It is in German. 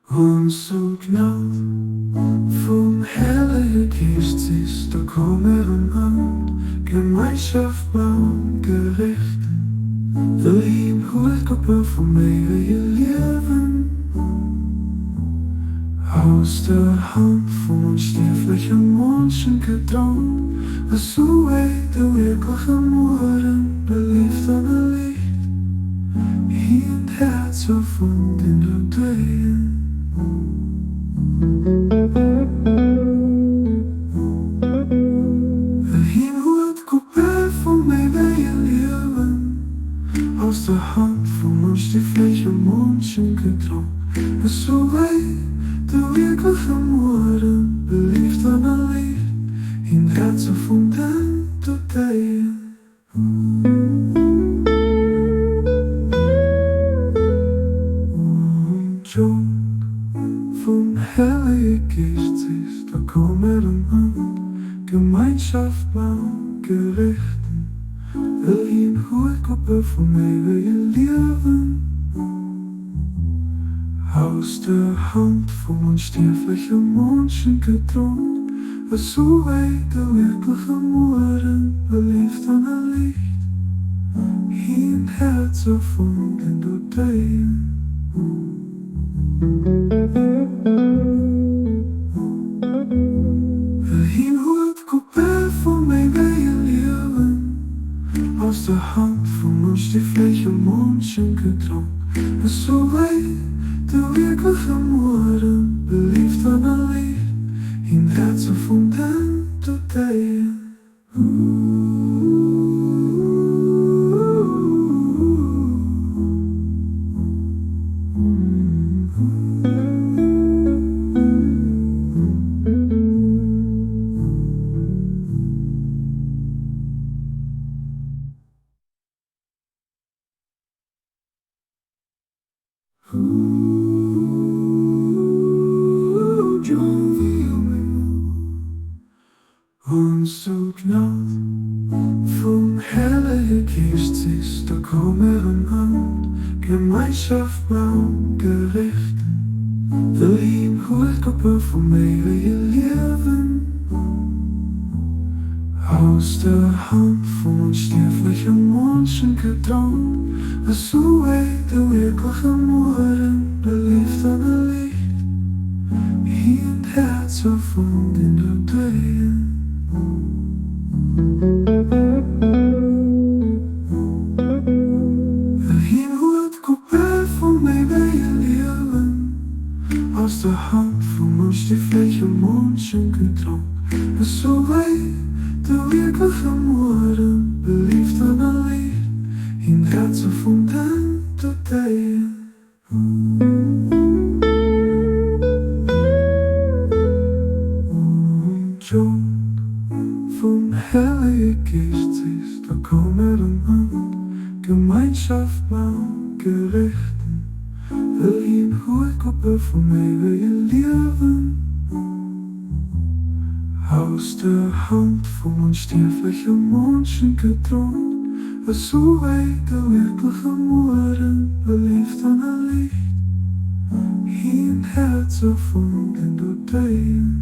Und so knapp vom helle Geist ist, da kommen an Gemeinschaft bauen, gerichten. Der Lieb holt Gruppe von mir ihr Leben aus der Hand von stieflichen Menschen gedrungen. Was so weit der wirkliche Morden belebt an der Licht, hier und Herz von den du drehen. Hin hoort Gruppe von mir bei ihr Leben aus der Hand von uns die Fläche Menschen getragen. Was so weit der wirkliche Morden belebt an der Licht, in Herzen von den du drehen. Vom helle Geist ist, da kommen an Gemeinschaft bauen, gerichten. Der Lieb holt Gruppe von mir ihr Leben aus der Hand von uns stieflichen Menschen gedrungen. Was so weit der wirkliche Morden belebt an der Licht, hier im Herzen von den du drehen. Hin holt Gruppe von mir bei ihr Leben aus der Hand von uns die Fläche Menschen getragen. Was so weit der wirkliche Morden belebt an der Licht, in Herzen von den du drehen. Und so knapp vom helle Geist ist, da kommen an Gemeinschaft bauen, gerichten. Der Lieb holt Gruppe von mir ihr Leben aus der Hand von uns stieflichen Menschen gedrungen. Was so weit der wirkliche Morden belebt an der Licht, hier im Herzen von den du drehen. Hin holt Gruppe von mir bei ihr Leben aus der Hand von uns die Fläche Menschen getragen. Was so weit der wirkliche Morden belebt an der Licht, im Herzen von den du drehen. Vom helle Geist ist, da kommen an Gemeinschaft bauen, gerichten. Der Lieb holt Gruppe von mir ihr Leben aus der Hand von uns stieflichen Menschen gedrungen. Was so weit der wirkliche Morden belebt an der Licht, hier im Herzen von den du drehen.